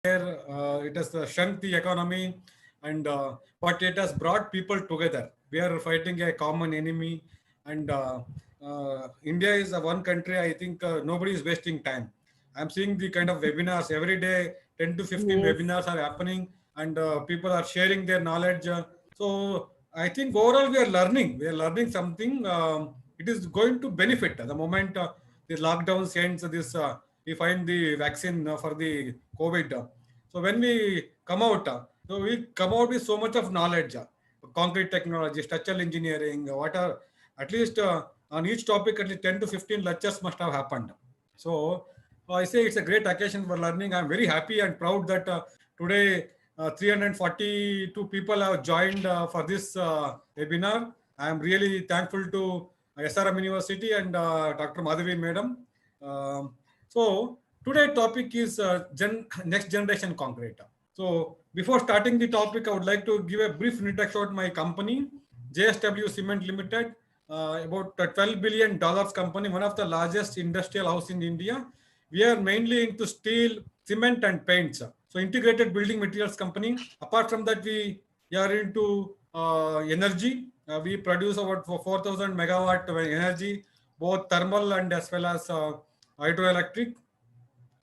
It has shrunk the economy, and but it has brought people together. We are fighting a common enemy, and India is the one country. I think nobody is wasting time. I'm seeing the kind of webinars every day. 10 to 15 Yes. webinars are happening, and people are sharing their knowledge. So I think overall we are learning. We are learning something. It is going to benefit the moment the lockdown ends. This we find the vaccine for the COVID. So when we come out, so we come out with so much of knowledge, concrete technology, structural engineering, what are at least on each topic at least 10 to 15 lectures must have happened. So I say it's a great occasion for learning. I'm very happy and proud that today 342 people have joined for this webinar. I am really thankful to SRM University and Dr. Madhavi Madam. Um, so today topic is next generation concrete. So before starting the topic, I would like to give a brief introduction about my company, JSW Cement Limited, about a $12 billion company, one of the largest industrial house in India. We are mainly into steel, cement, and paints. So integrated building materials company. Apart from that, we are into energy. We produce about 4,000 megawatt of energy, both thermal and as well as hydroelectric.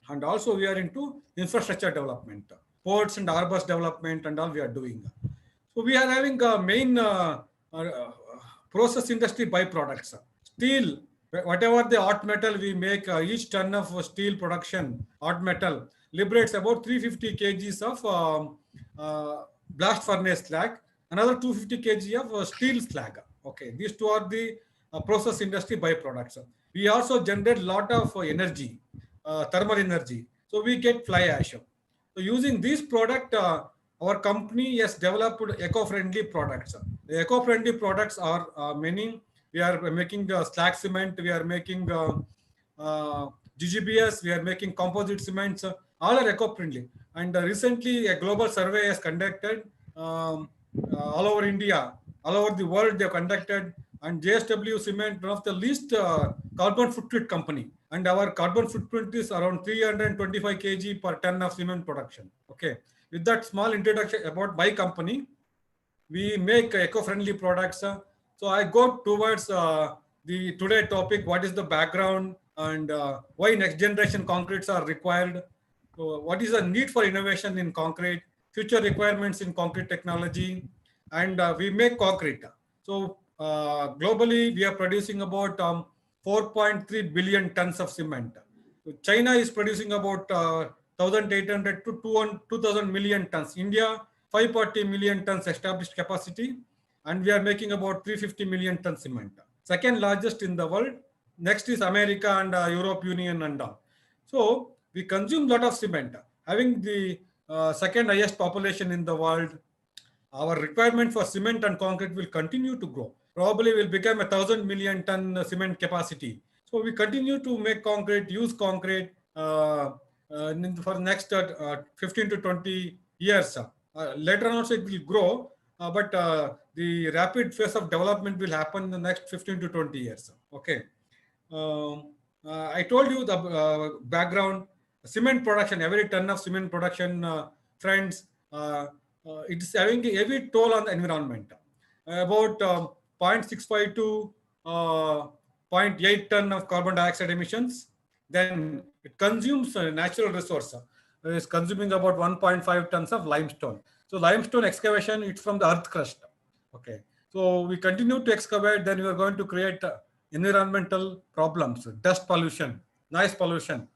And also we are into infrastructure development, ports and harbors development, and all we are doing. So we are having a main process industry byproducts. Steel, whatever the hot metal we make, each ton of steel production, hot metal, liberates about 350 kgs of blast furnace slag, another 250 kg of steel slag. Okay, these two are the process industry byproducts. We also generate lot of energy, thermal energy. So we get fly ash. So using this product, our company has developed eco-friendly products. The eco-friendly products are many. We are making slag cement. We are making GGBS. We are making composite cements. All are eco-friendly. And recently, a global survey has conducted all over India, all over the world. They have conducted, and JSW Cement, one of the least carbon footprint company, and our carbon footprint is around 325 kg per ton of cement production. Okay, with that small introduction about my company, we make eco-friendly products. So I go towards the today topic: what is the background and why next generation concretes are required. So what is the need for innovation in concrete, future requirements in concrete technology, and we make concrete. So globally, we are producing about 4.3 billion tons of cement. So China is producing about 1,800 to 2,000 million tons. India, 540 million tons established capacity, and we are making about 350 million tons cement. Second largest in the world. Next is America and Europe Union and all. So we consume lot of cement. Having the second highest population in the world, our requirement for cement and concrete will continue to grow. Probably will become 1,000 million ton cement capacity. So we continue to make concrete, use concrete for next 15 to 20 years. Later on also it will grow, but the rapid phase of development will happen in the next 15 to 20 years. Okay. I told you the background. Cement production, every ton of cement production, friends, it is having a heavy toll on the environment. About 0.65 to uh, zero point 0.8 ton of carbon dioxide emissions. Then it consumes natural resource. It is consuming about 1.5 tons of limestone. So limestone excavation, it's from the earth crust. Okay. So we continue to excavate, then we are going to create environmental problems, dust pollution, noise pollution.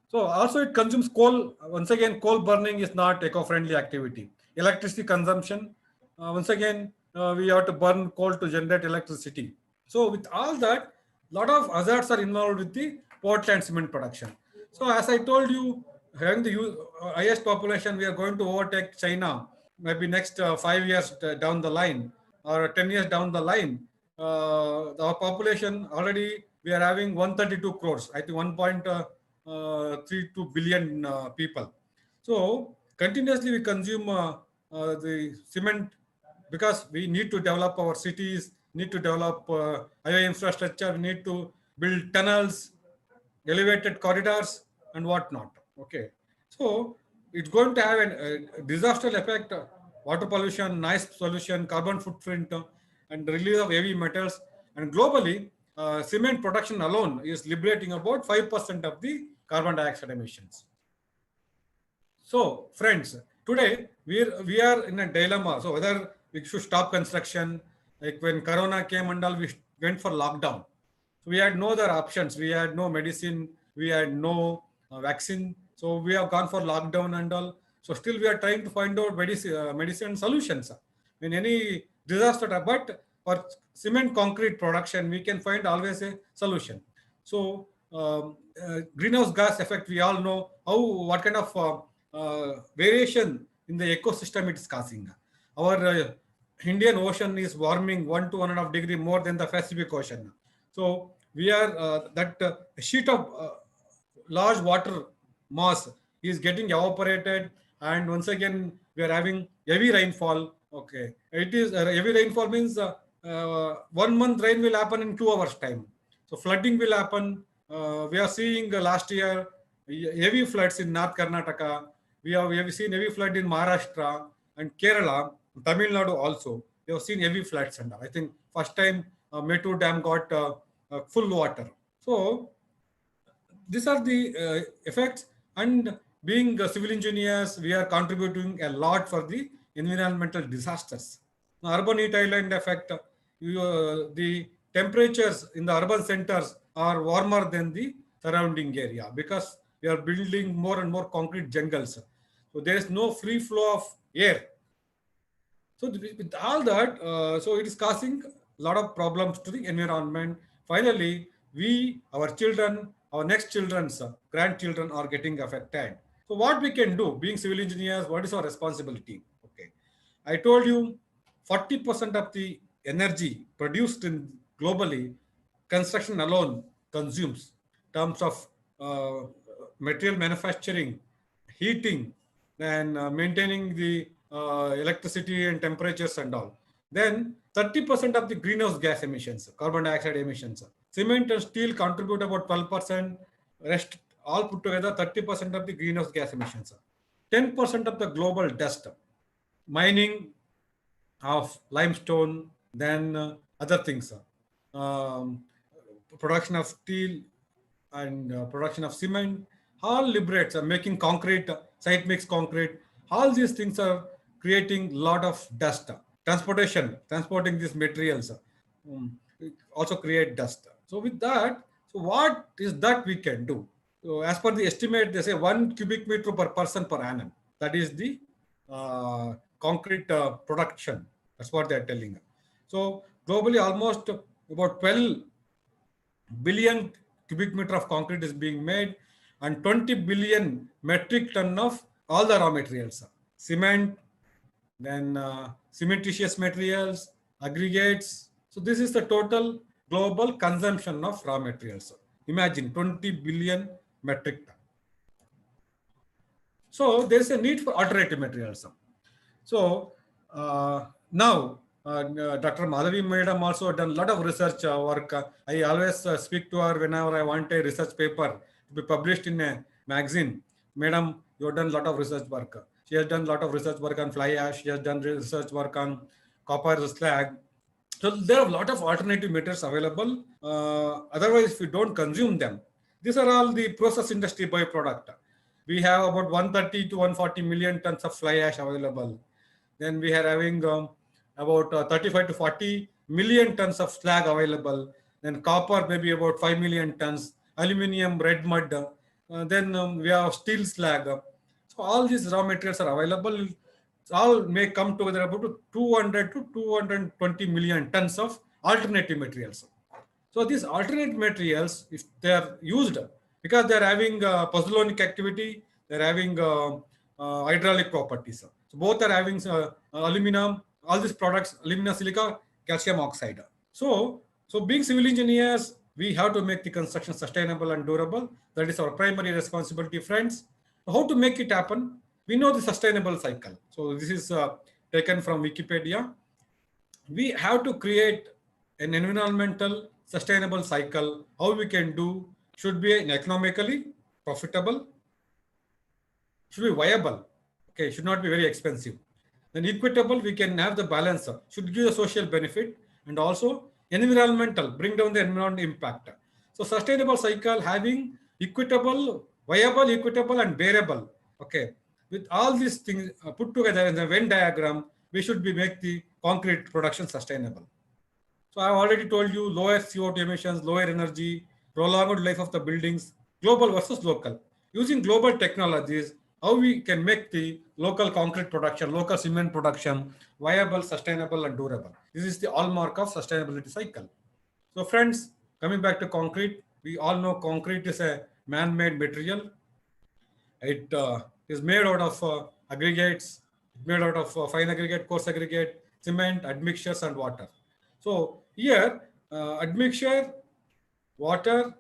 So also it consumes coal. Once again, coal burning is not eco-friendly activity. Electricity consumption. Once again, we have to burn coal to generate electricity. So with all that, lot of hazards are involved with the Portland cement production. So as I told you, having the highest population, we are going to overtake China maybe next 5 years down the line or 10 years down the line. Our population already we are having 132 crores. I think 1.32 billion people. So continuously we consume the cement because we need to develop our cities, need to develop highway infrastructure, we need to build tunnels, elevated corridors, and whatnot. Okay, so it's going to have a disaster effect, water pollution, noise pollution, carbon footprint, and release of heavy metals. And globally, cement production alone is liberating about 5% of the carbon dioxide emissions. So, friends, today we are in a dilemma. So, whether we should stop construction, like when Corona came and all, we went for lockdown. So we had no other options. We had no medicine. We had no vaccine. So we have gone for lockdown and all. So still we are trying to find out medicine solutions in any disaster. But for cement concrete production, we can find always a solution. So greenhouse gas effect, we all know what kind of variation in the ecosystem it is causing. Our Indian Ocean is warming 1 to 1.5 degree more than the Pacific Ocean. So we are that sheet of large water mass is getting evaporated, and once again we are having heavy rainfall. Okay, it is heavy rainfall means 1 month rain will happen in 2 hours time. So flooding will happen. We are seeing last year heavy floods in North Karnataka. We have seen heavy flood in Maharashtra and Kerala, Tamil Nadu also. We have seen heavy floods, and I think first time Mettur Dam got full water. So these are the effects. And being civil engineers, we are contributing a lot for the environmental disasters. Now, urban heat island effect, the temperatures in the urban centers are warmer than the surrounding area because we are building more and more concrete jungles. So there is no free flow of air. So with all that, so it is causing a lot of problems to the environment. Finally, we, our children, our next children's grandchildren are getting affected. So what we can do, being civil engineers, what is our responsibility? Okay, I told you 40% of the energy produced in globally, construction alone consumes in terms of material manufacturing, heating, and maintaining the electricity and temperatures and all. Then 30% of the greenhouse gas emissions, carbon dioxide emissions. Cement and steel contribute about 12%. Rest all put together 30% of the greenhouse gas emissions. 10% of the global dust. Mining of limestone, then other things. Um, Production of steel and production of cement, all liberates, making concrete, site mix concrete. All these things are creating a lot of dust. Transporting these materials also create dust. So with that, so what is that we can do? So as per the estimate, they say 1 cubic meter per person per annum. That is the concrete production. That's what they are telling. So globally, almost about 12 billion cubic meter of concrete is being made, and 20 billion metric ton of all the raw materials, cement, then cementitious materials, aggregates. So this is the total global consumption of raw materials. Imagine 20 billion metric ton. So there is a need for alternative materials. So now Dr. Madhavi Madam also done a lot of research work. I always speak to her whenever I want a research paper to be published in a magazine. Madam, you have done a lot of research work. She has done a lot of research work on fly ash. She has done research work on copper slag. So there are a lot of alternative materials available. Otherwise, if we don't consume them, these are all the process industry byproduct. We have about 130 to 140 million tons of fly ash available. Then we are having about 35 to 40 million tons of slag available. Then copper maybe about 5 million tons. Aluminium, red mud. Then we have steel slag. So all these raw materials are available. All may come together about 200 to 220 million tons of alternative materials. So these alternate materials, if they are used, because they are having pozzolanic activity, they are having hydraulic properties. So both are having aluminum, all these products, alumina, silica, calcium oxide. So being civil engineers, we have to make the construction sustainable and durable. That is our primary responsibility, friends. How to make it happen? We know the sustainable cycle. So this is taken from Wikipedia. We have to create an environmental sustainable cycle. How we can do should be economically profitable, should be viable. Okay, should not be very expensive. Then equitable, we can have the balance. Should give the social benefit and also environmental, bring down the environmental impact. So sustainable cycle having equitable, viable, equitable, and bearable. Okay, with all these things put together in the Venn diagram, we should be make the concrete production sustainable. So I have already told you lower CO2 emissions, lower energy, prolonged life of the buildings, global versus local. Using global technologies, how we can make the local concrete production, local cement production viable, sustainable, and durable. This is the hallmark of sustainability cycle. So friends, coming back to concrete, we all know concrete is a man-made material. It is made out of aggregates, made out of fine aggregate, coarse aggregate, cement, admixtures, and water. So here, admixture, water,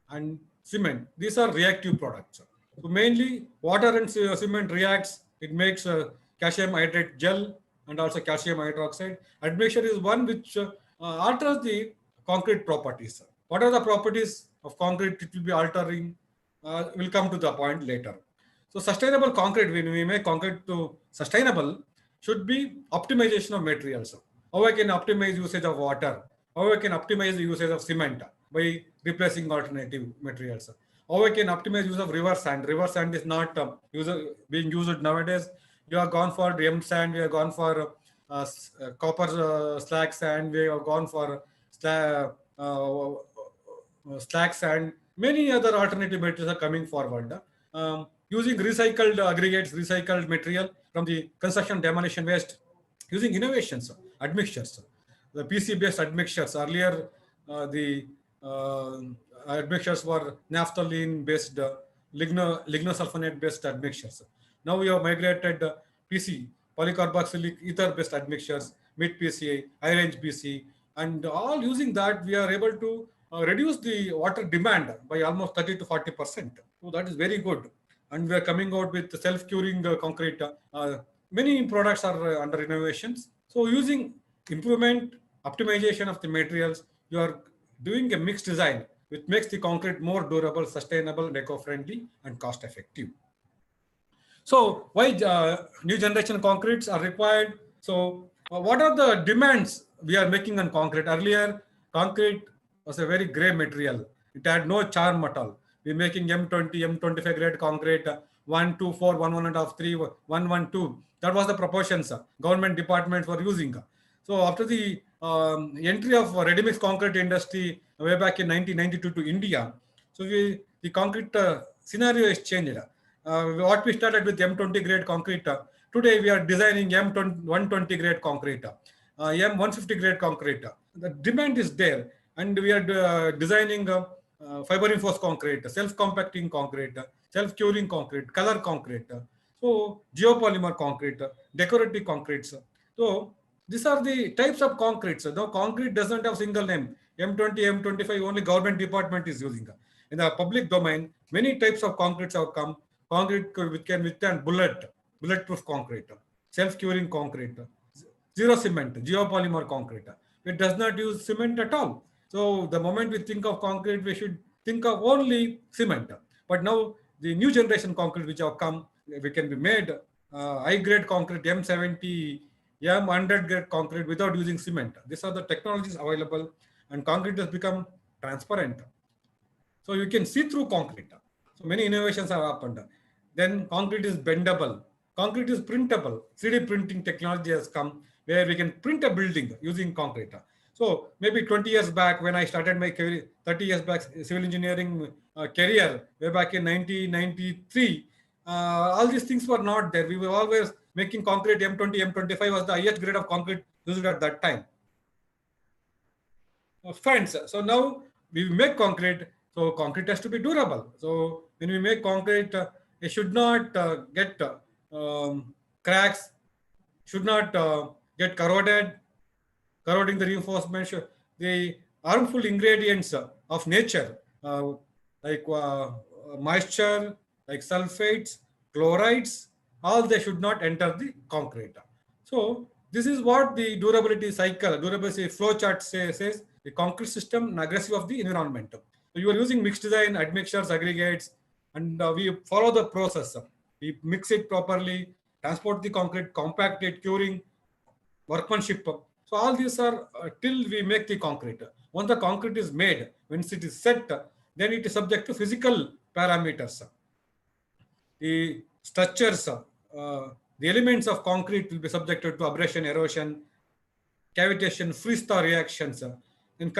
and cement, these are reactive products. So mainly, water and cement reacts. It makes calcium hydrate gel and also calcium hydroxide. Admixture is one which alters the concrete properties. What are the properties of concrete? It will be altering. We'll come to the point later. So sustainable concrete, when we make concrete to sustainable, should be optimization of materials. How I can optimize usage of water, how I can optimize the usage of cement by replacing alternative materials. How I can optimize use of river sand. River sand is not being used nowadays. You are gone for M sand, we are gone for copper slag sand, we have gone for slag sand. Many other alternative materials are coming forward. Using recycled aggregates, recycled material from the construction demolition waste, using innovations, admixtures, the PC-based admixtures. Earlier, the admixtures were naphthalene-based, lignosulfonate-based admixtures. Now we have migrated PC, polycarboxylic ether-based admixtures, mid PCA, high-range PC, and all using that, we are able to reduce the water demand by almost 30 to 40%. So that is very good. And we are coming out with self-curing concrete. Many products are under innovations. So using improvement, optimization of the materials, you are doing a mixed design, which makes the concrete more durable, sustainable, eco-friendly, and cost-effective. So why new generation concretes are required? So what are the demands we are making on concrete? Earlier, concrete was a very gray material. It had no charm at all. We're making M20, M25 grade concrete, 1, 2, 4, 1, 1.5, 3, 1, 1, 2. That was the proportions government departments were using. So after the entry of ready-mix concrete industry way back in 1992 to India, so the concrete scenario has changed. What we started with M20 grade concrete, today we are designing M120 grade concrete, M150 grade concrete. The demand is there, and we are designing fiber reinforced concrete, self-compacting concrete, self-curing concrete, color concrete, so geopolymer concrete, decorative concretes. So these are the types of concretes. Though concrete doesn't have single name, M20, M25, only government department is using. In the public domain, many types of concretes have come. Concrete which can withstand bulletproof concrete, self-curing concrete, zero cement, geopolymer concrete. It does not use cement at all. So the moment we think of concrete, we should think of only cement. But now the new generation concrete which have come, we can be made high grade concrete, M70, M100 grade concrete without using cement. These are the technologies available, and concrete has become transparent. So you can see through concrete. So many innovations have happened. Then concrete is bendable. Concrete is printable. 3D printing technology has come where we can print a building using concrete. So maybe 20 years back when I started my career, 30 years back civil engineering career, way back in 1993, all these things were not there. We were always making concrete. M20, M25 was the highest grade of concrete used at that time. Friends, so now we make concrete. So concrete has to be durable. So when we make concrete, it should not get cracks, should not get corroding the reinforcement. The harmful ingredients of nature, like moisture, like sulfates, chlorides, all they should not enter the concrete. So this is what the durability cycle, durability flow chart says, the concrete system and aggressive of the environment. So you are using mixed design, admixtures, aggregates, and we follow the process. we mix it properly, transport the concrete, compact it, curing, workmanship. So all these are till we make the concrete. Once the concrete is made, once it is set, then it is subject to physical parameters. The structures, the elements of concrete will be subjected to abrasion, erosion, cavitation, freeze-thaw reactions. And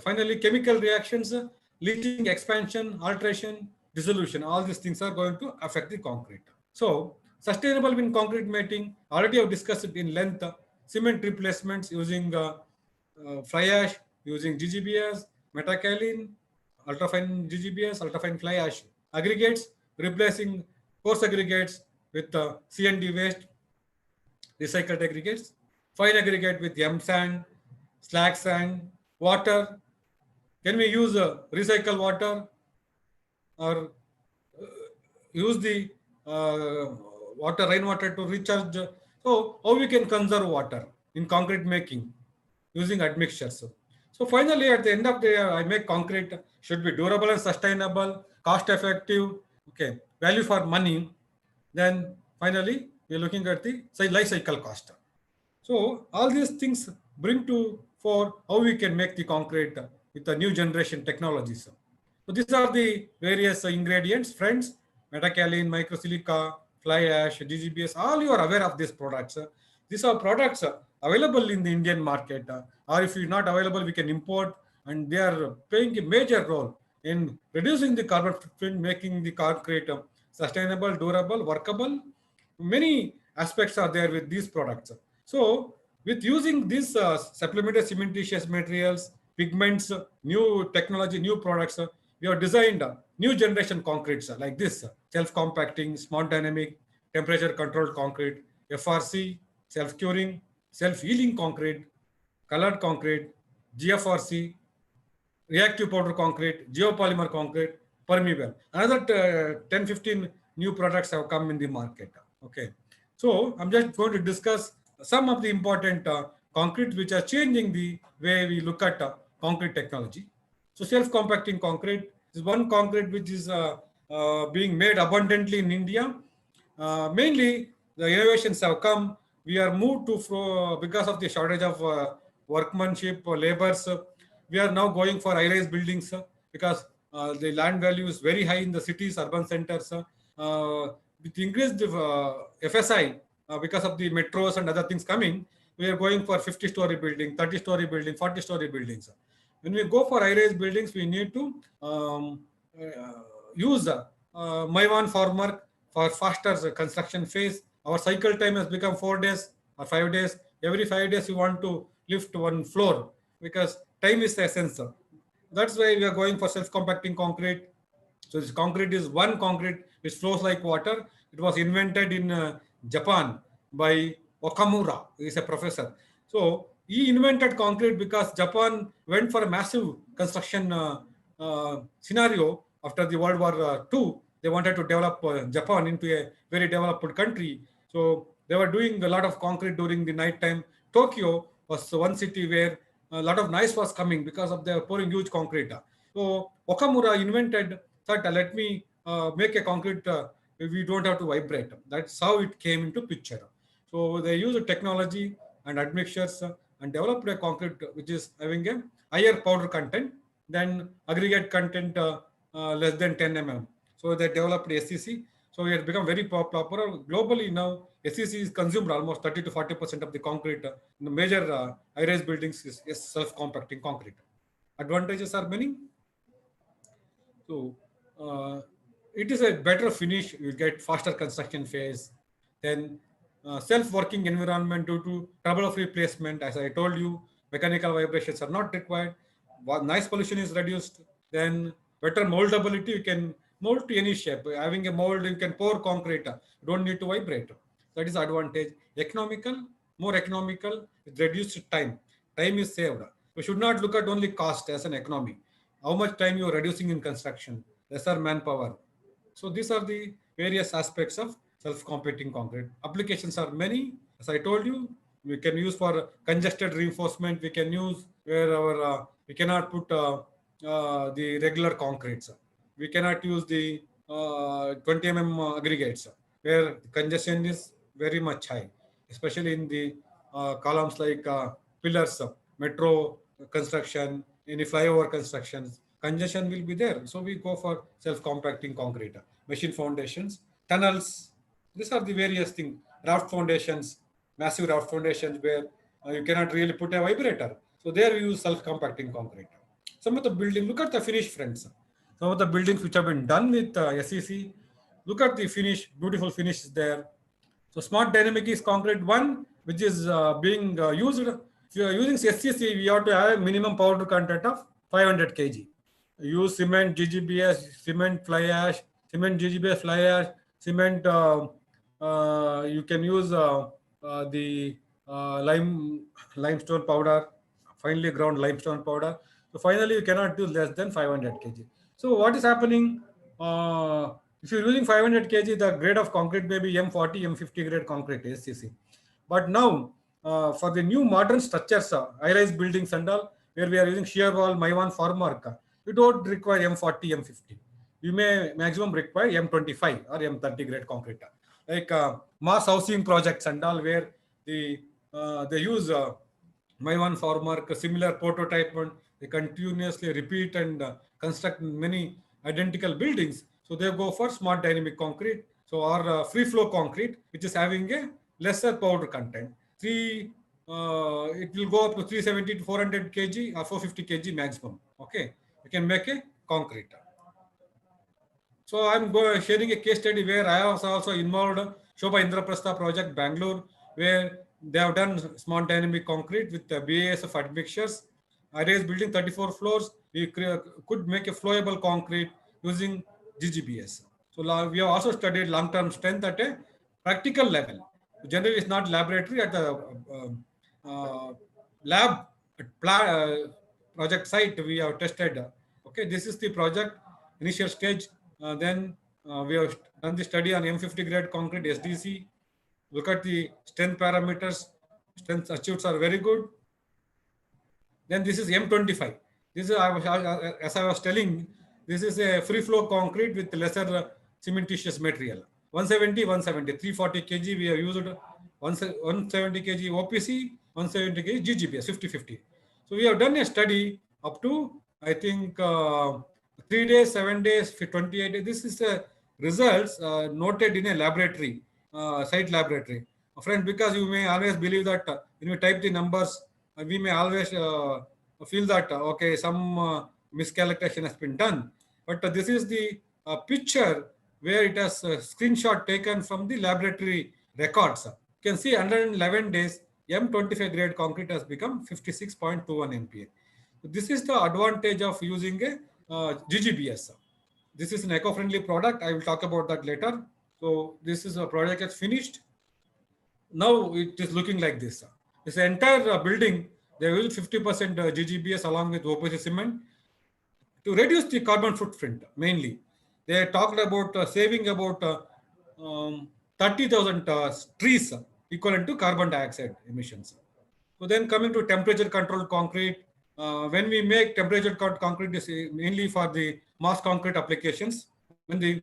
finally, chemical reactions, leaching, expansion, alteration, dissolution. All these things are going to affect the concrete. So, sustainable in concrete mating, already I've discussed it in length. Cement replacements using fly ash, using GGBS, metakaolin, ultrafine GGBS, ultrafine fly ash aggregates, replacing coarse aggregates with CND waste, recycled aggregates, fine aggregate with M sand, slag sand, water. Can we use recycle water or use the water, rainwater to recharge? So how we can conserve water in concrete making using admixtures? So finally, at the end of the day, I make concrete should be durable and sustainable, cost effective, okay, value for money. Then finally, we're looking at the life cycle cost. So all these things bring to for how we can make the concrete with the new generation technologies. So these are the various ingredients, friends, metakaolin, microsilica, fly ash, GGBS, all you are aware of these products. These are products available in the Indian market, or if not available, we can import, and they are playing a major role in reducing the carbon footprint, making the concrete sustainable, durable, workable. Many aspects are there with these products. So, with using these supplemented cementitious materials, pigments, new technology, new products, we have designed new generation concretes like this: self-compacting, smart dynamic, temperature-controlled concrete, FRC, self-curing, self-healing concrete, colored concrete, GFRC, reactive powder concrete, geopolymer concrete, permeable. Another 10, 15 new products have come in the market. Okay. So I'm just going to discuss some of the important concrete which are changing the way we look at concrete technology. So self-compacting concrete is one concrete which is being made abundantly in India. Mainly, the innovations have come. We are moved to because of the shortage of workmanship, laborers. We are now going for high-rise buildings because the land value is very high in the cities, urban centers. With increased FSI, because of the metros and other things coming, we are going for 50-story building, 30-story building, 40-story buildings. When we go for high-rise buildings, we need to use Maiwan formwork for faster construction phase. Our cycle time has become 4 days or 5 days. Every 5 days, you want to lift one floor because time is the essence. That's why we are going for self-compacting concrete. So this concrete is one concrete which flows like water. It was invented in Japan by Okamura. He is a professor. So he invented concrete because Japan went for a massive construction scenario after the World War II. They wanted to develop Japan into a very developed country. So they were doing a lot of concrete during the night time. Tokyo was one city where a lot of noise was coming because of the pouring huge concrete. So Okamura invented that let me make a concrete, we don't have to vibrate. That's how it came into picture. So they used technology and admixtures and developed a concrete which is having a higher powder content than aggregate content less than 10 mm. So they developed SCC. So it has become very popular globally now. SCC is consumed almost 30 to 40% of the concrete in the major high-rise buildings is self-compacting concrete. Advantages are many. So it is a better finish. You get faster construction phase. Then self-working environment due to trouble-free placement. As I told you, mechanical vibrations are not required. Noise pollution is reduced. Then better moldability. You can mold to any shape. Having a mold, you can pour concrete. You don't need to vibrate. That is advantage. Economical, more economical, with reduced time. Time is saved. We should not look at only cost as an economy. How much time you are reducing in construction, lesser manpower. So these are the various aspects of self-compacting concrete. Applications are many. As I told you, we can use for congested reinforcement. We can use where our we cannot put the regular concretes. We cannot use the 20 mm aggregates. where congestion is very much high, especially in the columns like pillars, metro construction, any flyover constructions. Congestion will be there. So we go for self-compacting concrete, machine foundations, tunnels. These are the various things. Raft foundations, massive raft foundations where you cannot really put a vibrator. So there we use self-compacting concrete. Some of the building, look at the finished friends. Some of the buildings which have been done with SEC, look at the finish, beautiful finish is there. So smart dynamic is concrete one, which is being used. If you are using SCC, we have to have a minimum powder content of 500 kg. Use cement, GGBS, cement fly ash, cement GGBS fly ash, cement. You can use the limestone powder, finely ground limestone powder. So finally, you cannot do less than 500 kg. So what is happening? If you're using 500 kg, the grade of concrete may be M40, M50 grade concrete, SCC. But now, for the new modern structures, high-rise buildings and all, where we are using shear wall, Maiwan formwork, you don't require M40, M50. You may maximum require M25 or M30 grade concrete. Like mass housing projects and all, where they use Maiwan formwork, similar prototype, and they continuously repeat and construct many identical buildings. So they go for smart dynamic concrete. So or free flow concrete, which is having a lesser powder content. It will go up to 370 to 400 kg or 450 kg maximum. Okay, you can make a concrete. So I'm sharing a case study where I was also involved Shobha Indraprastha project Bangalore, where they have done smart dynamic concrete with the BASF admixtures. I raised building 34 floors. We could make a flowable concrete using GGBS. So we have also studied long-term strength at a practical level. Generally, it's not laboratory at the lab project site. We have tested. Okay, this is the project initial stage. Then we have done the study on M50 grade concrete SDC. Look at the strength parameters. Strength achieved are very good. Then this is M25. This is, as I was telling, this is a free flow concrete with lesser cementitious material. 170, 170, 340 kg we have used 170 kg OPC, 170 kg GGBS, 50-50. So we have done a study up to, I think, 3 days, 7 days, 28 days. This is the results noted in a laboratory, site laboratory. Friend, because you may always believe that when you type the numbers, we may always feel that, okay, some miscalculation has been done. But this is the picture where it has screenshot taken from the laboratory records. You can see 111 days, M25 grade concrete has become 56.21 MPa. This is the advantage of using a GGBS. This is an eco-friendly product. I will talk about that later. So this is a project that's finished. Now it is looking like this. This entire building, they use 50% GGBS along with OPC cement to reduce the carbon footprint mainly. They talked about saving about 30,000 trees equivalent to carbon dioxide emissions. So then coming to temperature controlled concrete, when we make temperature controlled concrete is mainly for the mass concrete applications when the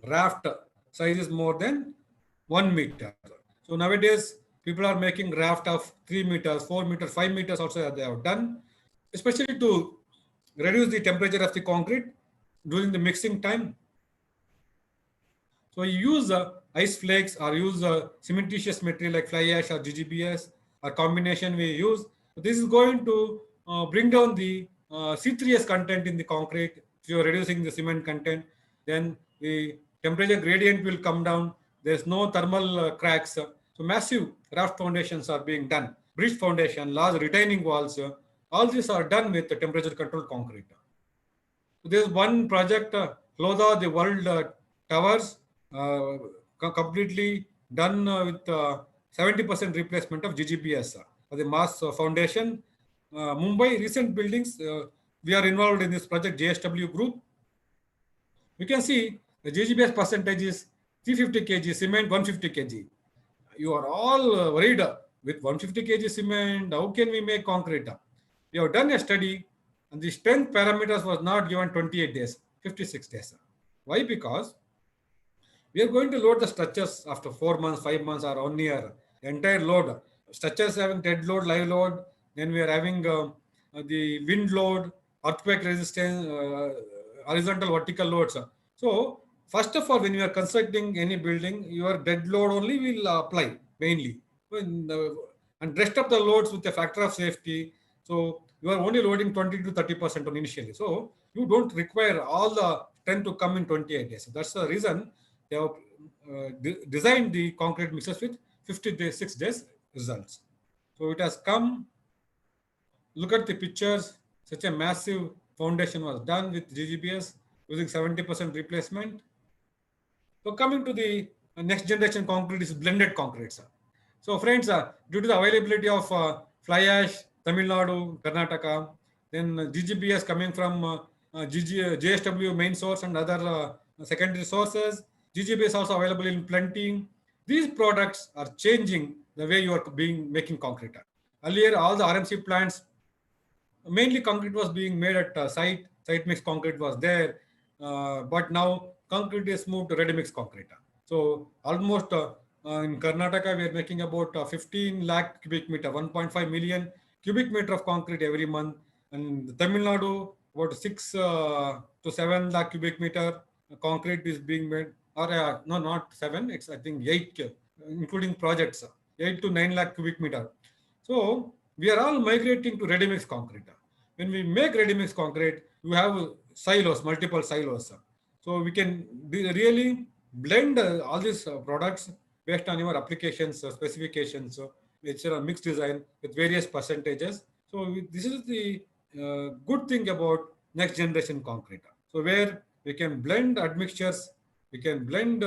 raft size is more than 1 meter. So nowadays people are making raft of 3 meters, 4 meters, 5 meters also they have done, especially to reduce the temperature of the concrete during the mixing time. So you use ice flakes or use cementitious material like fly ash or GGBS or combination we use. So this is going to bring down the C3S content in the concrete. If you are reducing the cement content, then the temperature gradient will come down. There's no thermal cracks. So massive raft foundations are being done. Bridge foundation, large retaining walls, all these are done with the temperature controlled concrete. So there's one project, Clotha, the World Towers, completely done with 70% replacement of GGBS for the mass foundation. Mumbai recent buildings, we are involved in this project JSW group. You can see the GGBS percentage is 350 kg cement, 150 kg. You are all worried with 150 kg cement. How can we make concrete? We have done a study and the strength parameters was not given 28 days, 56 days. Why? Because We are going to load the structures after 4 months, 5 months, or 1 year. The entire load. Structures having dead load, live load. Then we are having the wind load, earthquake resistance, horizontal, vertical loads. So first of all, when you are constructing any building, your dead load only will apply mainly. And rest of the loads with a factor of safety. So you are only loading 20 to 30% on initially. So you don't require all the strength to come in 28 days. So that's the reason they have designed the concrete mixers with 56 days results. So it has come. Look at the pictures. Such a massive foundation was done with GGBS using 70% replacement. So coming to the next generation concrete is blended concrete, sir. So friends, due to the availability of fly ash, Tamil Nadu, Karnataka, then GGBS coming from JSW main source and other secondary sources, GGBS also available in plenty. These products are changing the way you are making concrete. Earlier, all the RMC plants, mainly concrete was being made at site mix concrete was there, but now concrete is moved to ready mix concrete. So almost in Karnataka we are making about 15 lakh cubic meter, 1.5 million cubic meter of concrete every month, and Tamil Nadu about 6 to 7 lakh cubic meter concrete is being made, or no, not 7, it's I think 8 including projects, 8 to 9 lakh cubic meter. So we are all migrating to ready mix concrete. When we make ready mix concrete, you have silos, multiple silos. So we can really blend all these products based on your applications, specifications, which are a mixed design with various percentages. So this is the good thing about next generation concrete. So where we can blend admixtures, we can blend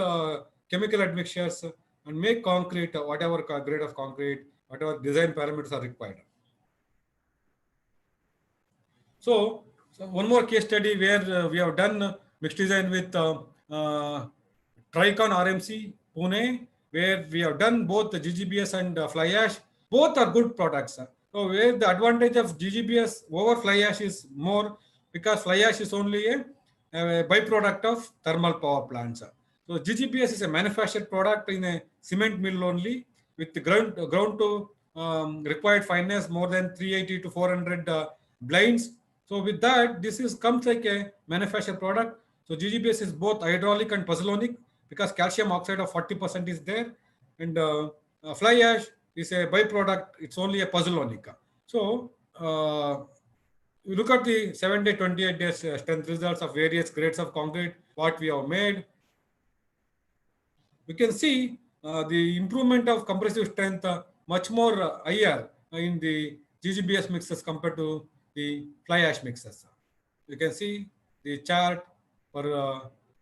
chemical admixtures and make concrete, whatever grade of concrete, whatever design parameters are required. So one more case study where we have done mixed design with Tricon RMC Pune, where we have done both the GGBS and fly ash. Both are good products. So where the advantage of GGBS over fly ash is more, because fly ash is only a byproduct of thermal power plants. So GGBS is a manufactured product in a cement mill only, with the ground to required fineness more than 380 to 400 blinds. So with that, this is comes like a manufactured product. So GGBS is both hydraulic and pozzolanic, because calcium oxide of 40% is there, and fly ash is a byproduct. It's only a pozzolanic. So you look at the 7 day, 28 days strength results of various grades of concrete, what we have made. We can see the improvement of compressive strength much more higher in the GGBS mixes compared to the fly ash mixes. You can see the chart for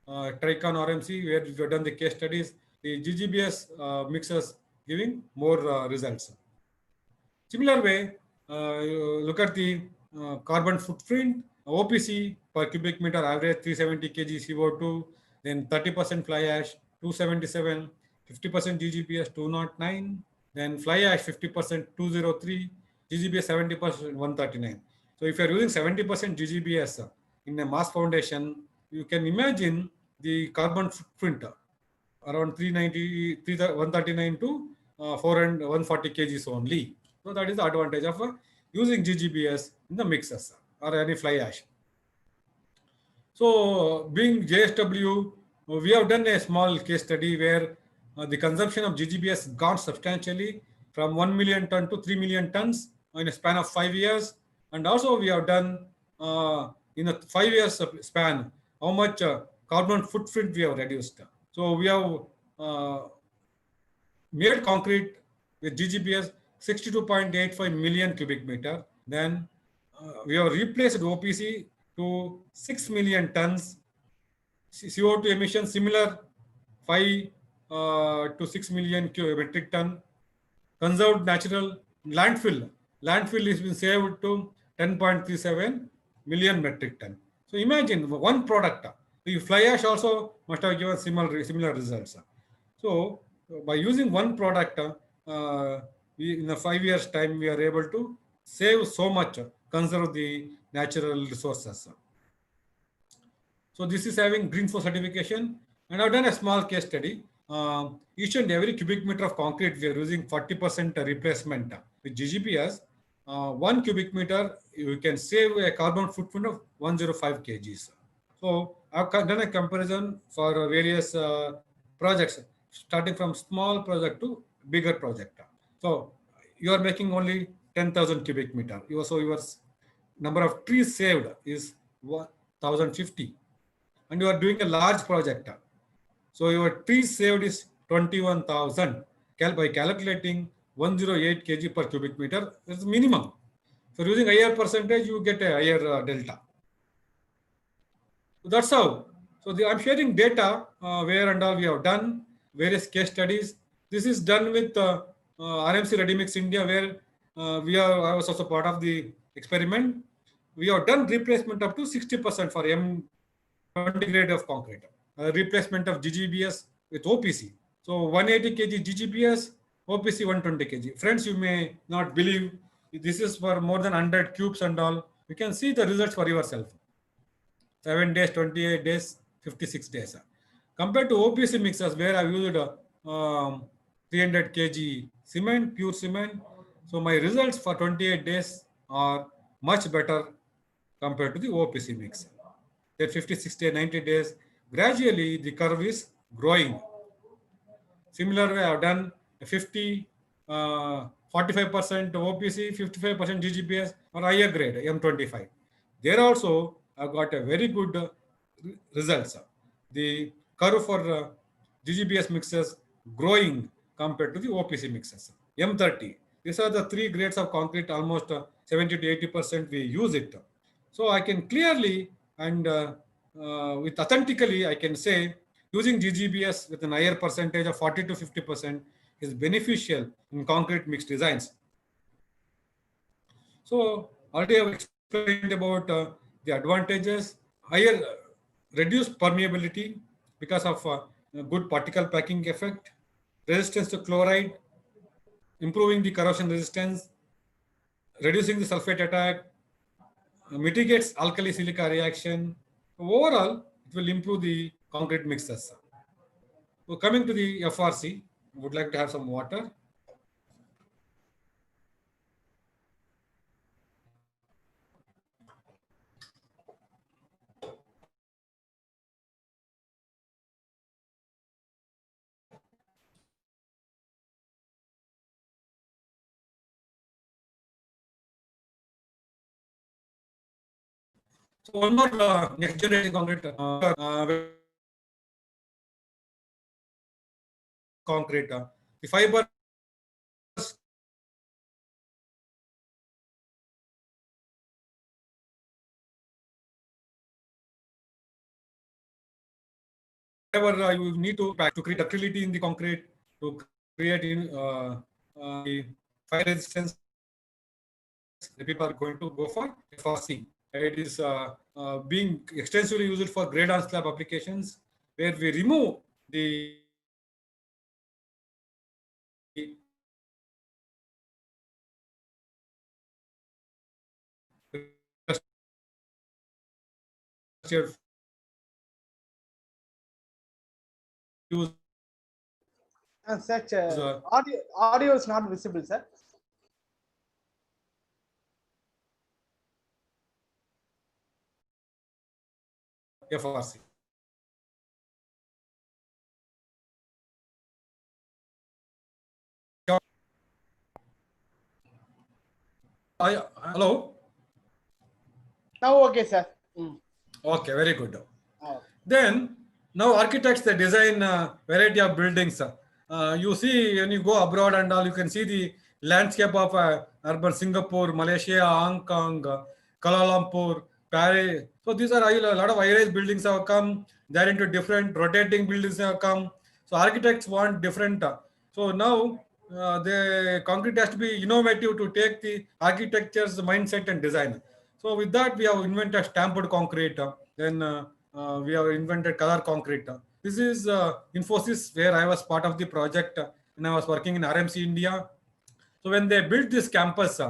Tricon RMC, where we have done the case studies. The GGBS mixes giving more results. Similar way, you look at the carbon footprint, OPC per cubic meter average 370 kg CO2, then 30% fly ash 277, 50% GGBS 209, then fly ash 50% 203, GGBS 70% 139. So if you are using 70% GGBS in a mass foundation, you can imagine the carbon footprint around 390, 139 to 400, 140 kgs only. So that is the advantage of using GGBS in the mixes or any fly ash. So being JSW, we have done a small case study where the consumption of GGBS gone substantially from 1 million ton to 3 million tons in a span of 5 years. And also we have done in a 5 years span, how much carbon footprint we have reduced. So we have made concrete with GGBS 62.85 million cubic meter. Then we have replaced OPC to 6 million tons. CO2 emissions similar 5 to 6 million metric ton. Conserved natural landfill. Landfill has been saved to 10.37 million metric ton. So imagine one product. The fly ash also must have given similar results. So by using one product, in a 5 years time, we are able to save so much, conserve the natural resources. So this is having Green 4 certification. And I've done a small case study. Each and every cubic meter of concrete, we are using 40% replacement with GGBS. 1 cubic meter, you can save a carbon footprint of 105 kgs. So I've done a comparison for various projects, starting from small project to bigger project. So you are making only 10,000 cubic meter. So your number of trees saved is 1,050, and you are doing a large project. So your trees saved is 21,000. By calculating 108 kg per cubic meter, that's minimum. So using higher percentage, you get a higher delta. So that's how. So I'm sharing data where and all we have done various case studies. This is done with RMC Readymix India, where I was also part of the experiment. We have done replacement up to 60% for M20 grade of concrete. Replacement of GGBS with OPC. So 180 kg GGBS, OPC 120 kg. Friends, you may not believe this is for more than 100 cubes and all. You can see the results for yourself. 7 days, 28 days, 56 days. Compared to OPC mixers, where I used 300 kg cement, pure cement. So my results for 28 days are much better compared to the OPC mixer. Then 50, 60, 90 days, gradually the curve is growing. Similar way, I've done 50, 45% OPC, 55% GGBS or higher grade M25. There also, I've got a very good results. The curve for GGBS mixes growing compared to the OPC mixes. M30. These are the three grades of concrete, almost 70 to 80% we use it. So I can clearly and with authentically, I can say using GGBS with an higher percentage of 40 to 50% is beneficial in concrete mix designs. So already I have explained about the advantages, higher reduced permeability because of good particle packing effect, resistance to chloride, improving the corrosion resistance, reducing the sulfate attack, mitigates alkali silica reaction. Overall, it will improve the concrete mixes. So coming to the FRC, would like to have some water. So one more next generation concrete concrete. The fiber whatever you need to pack to create ductility in the concrete, to create the fire resistance, the people are going to go for FRC. It is being extensively used for grade on slab applications, where we remove the use such audio is not visible, sir. FRC. Hello? Now, okay, sir. Okay, very good. Then, now architects, they design variety of buildings. You see, when you go abroad and all, you can see the landscape of urban Singapore, Malaysia, Hong Kong, Kuala Lumpur, Paris. So these are a lot of high-rise buildings have come. They're into different rotating buildings have come. So architects want different. So now the concrete has to be innovative to take the architecture's mindset and design. So with that, we have invented stamped concrete. Then we have invented color concrete. This is Infosys, where I was part of the project and I was working in RMC India. So when they built this campus,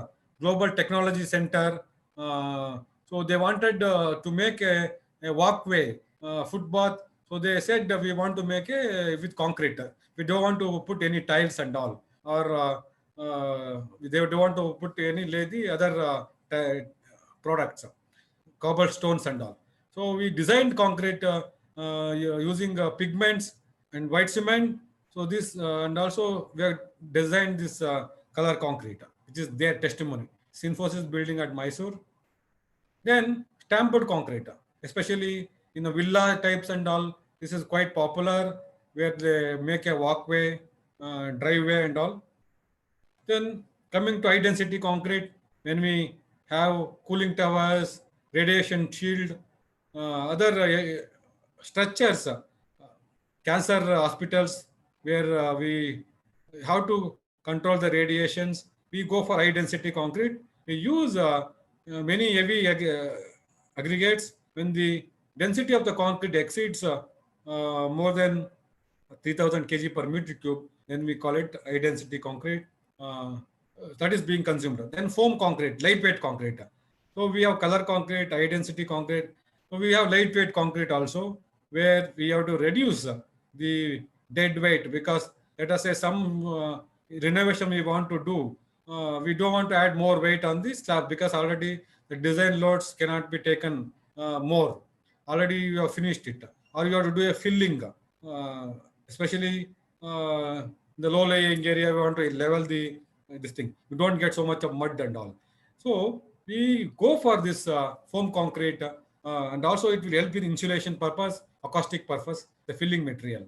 Global Technology Center, so they wanted to make a walkway, footpath, So they said that we want to make a with concrete. We don't want to put any tiles and all, or they don't want to put any the other products, cobblestones and all. So we designed concrete using pigments and white cement. So this and also we have designed this color concrete, which is their testimony. Synfosys building at Mysore. Then stamped concrete, especially in the villa types and all, this is quite popular where they make a walkway, driveway and all. Then coming to high density concrete, when we have cooling towers, radiation shield, other structures, cancer hospitals where we have to control the radiations, we go for high density concrete. We use many heavy aggregates when the density of the concrete exceeds more than 3000 kg per meter cube, then we call it high density concrete. That is being consumed. Then foam concrete, lightweight concrete. So we have color concrete, high density concrete. So we have lightweight concrete also, where we have to reduce the dead weight, because let us say some renovation we want to do. We don't want to add more weight on the slab because already the design loads cannot be taken more. Already you have finished it, or you have to do a filling, especially the low lying area. We want to level the this thing. You don't get so much of mud and all. So we go for this foam concrete, and also it will help in insulation purpose, acoustic purpose, the filling material.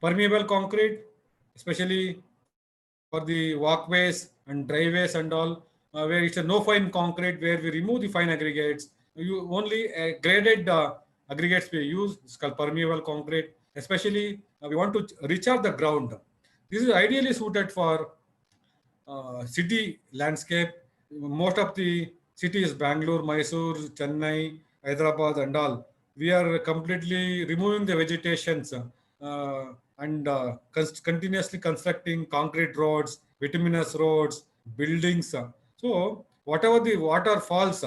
Permeable concrete, especially for the walkways and driveways and all, where it's a no fine concrete, where we remove the fine aggregates. You only graded aggregates we use. It's called permeable concrete. Especially we want to recharge the ground. This is ideally suited for city landscape. Most of the cities, Bangalore, Mysore, Chennai, Hyderabad and all, we are completely removing the vegetations and continuously constructing concrete roads, bituminous roads, buildings. So whatever the water falls,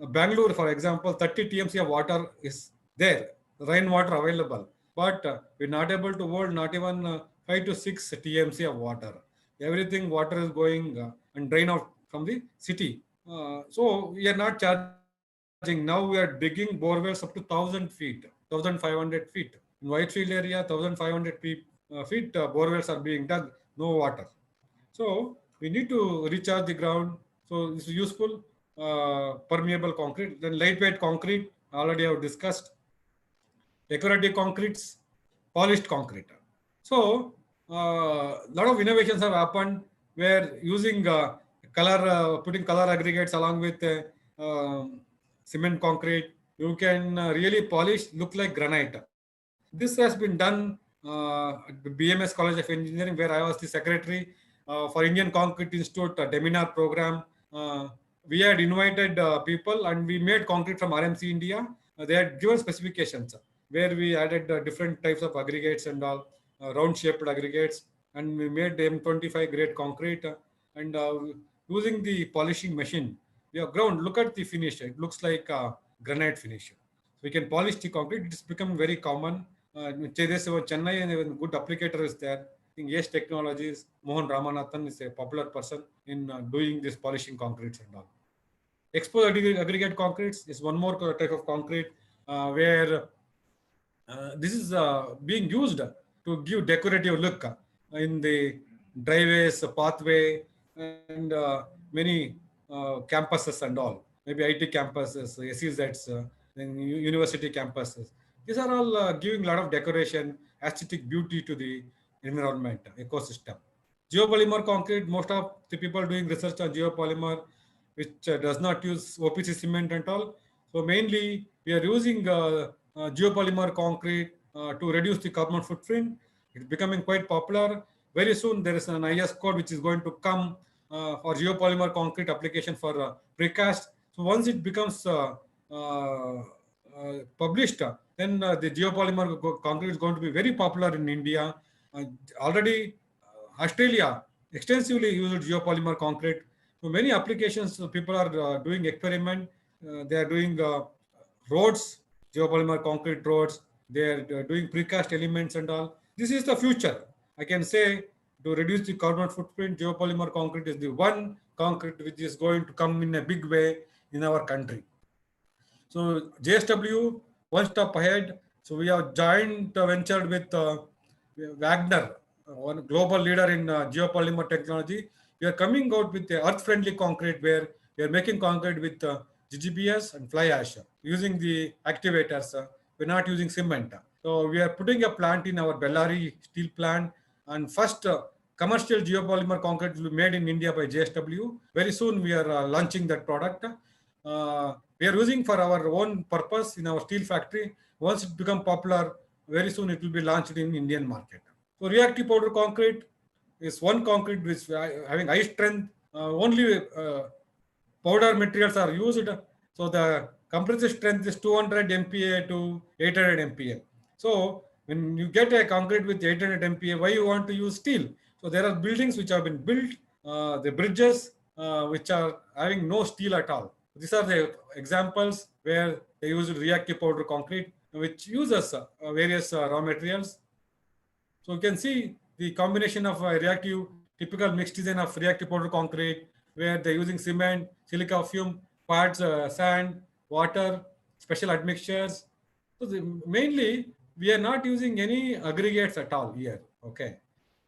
Bangalore, for example, 30 TMC of water is there, rainwater available, but we're not able to hold not even 5 to 6 TMC of water. Everything water is going and drain out from the city. So we are not charging. Now we are digging borewells up to 1000 feet, 1500 feet. In Whitefield area, 1500 feet, borewells are being dug, no water. So we need to recharge the ground. So this is useful. Permeable concrete. Then lightweight concrete, already I have discussed. Decorative concretes, polished concrete. So lot of innovations have happened where using color, putting color aggregates along with cement concrete, you can really polish, look like granite. This has been done at the BMS College of Engineering, where I was the secretary for Indian Concrete Institute Deminar program. We had invited people and we made concrete from RMC India. They had given specifications where we added different types of aggregates and all, round shaped aggregates, and we made M25 grade concrete and using the polishing machine. We have ground. Look at the finish. It looks like granite finish. We can polish the concrete. It's become very common. Chennai and even good applicator is there. I think Yes Technologies, Mohan Ramanathan is a popular person in doing this polishing concretes and all. Exposed aggregate concretes is one more type of concrete where this is being used to give decorative look in the driveways, pathway, and many campuses and all. Maybe IT campuses, SEZs, then university campuses. These are all giving a lot of decoration, aesthetic beauty to the environment, ecosystem. Geopolymer concrete, most of the people doing research on geopolymer, which does not use OPC cement and all. So mainly we are using geopolymer concrete to reduce the carbon footprint. It's becoming quite popular. Very soon there is an IS code which is going to come for geopolymer concrete application for precast. So once it becomes published, then the geopolymer concrete is going to be very popular in India. Already Australia extensively used geopolymer concrete. So many applications, people are doing experiment. They are doing roads, geopolymer concrete roads, They're doing precast elements and all. This is the future. I can say to reduce the carbon footprint, geopolymer concrete is the one concrete which is going to come in a big way in our country. So JSW, one step ahead. So we have joint ventured with Wagner, one global leader in geopolymer technology. We are coming out with the earth-friendly concrete where we are making concrete with GGBS and fly ash using the activators. We're not using cement. So we are putting a plant in our Bellary steel plant, and first commercial geopolymer concrete will be made in India by JSW. Very soon we are launching that product. We are using for our own purpose in our steel factory. Once it become popular, very soon it will be launched in Indian market. So reactive powder concrete is one concrete which having high strength. Only powder materials are used. So the compressive strength is 200 MPa to 800 MPa. So when you get a concrete with 800 MPa, why you want to use steel? So there are buildings which have been built, the bridges which are having no steel at all. These are the examples where they use reactive powder concrete, which uses various raw materials. So you can see the combination of reactive, typical mixed design of reactive powder concrete, where they're using cement, silica fume, quartz, sand, water, special admixtures. So mainly, we are not using any aggregates at all here. Okay.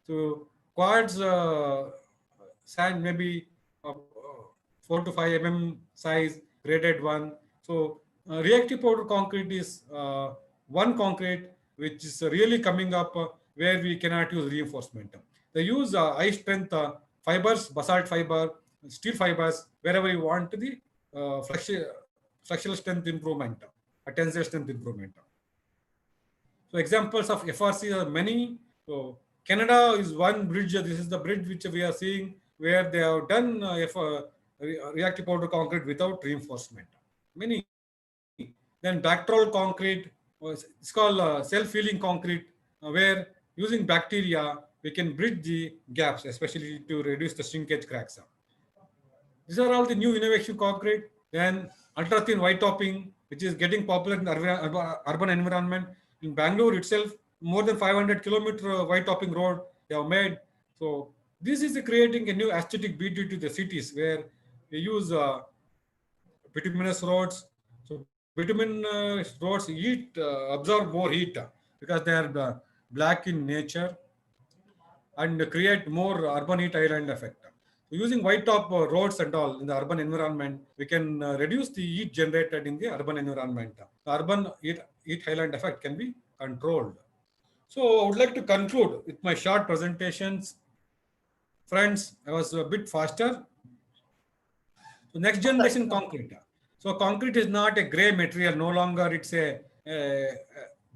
So quartz sand maybe 4 to 5 size, graded one. So reactive powder concrete is one concrete which is really coming up where we cannot use reinforcement. They use high strength fibers, basalt fiber, steel fibers, wherever you want the flexural strength improvement, a tensile strength improvement. So examples of FRC are many. So Canada is one bridge. This is the bridge which we are seeing where they have done reactive powder concrete without reinforcement. Many. Then Bactrol concrete, it's called self-healing concrete, where using bacteria, we can bridge the gaps, especially to reduce the shrinkage cracks. These are all the new innovation concrete. Then ultra thin white topping, which is getting popular in the urban environment. In Bangalore itself, more than 500-kilometer white topping road they have made. So this is creating a new aesthetic beauty to the cities where we use bituminous roads. So bitumen roads absorb more heat because they are black in nature and create more urban heat island effect. So using white top roads and all in the urban environment, we can reduce the heat generated in the urban environment. The urban heat island effect can be controlled. So I would like to conclude with my short presentations. Friends, I was a bit faster. So next generation concrete. So concrete is not a gray material. No longer it's a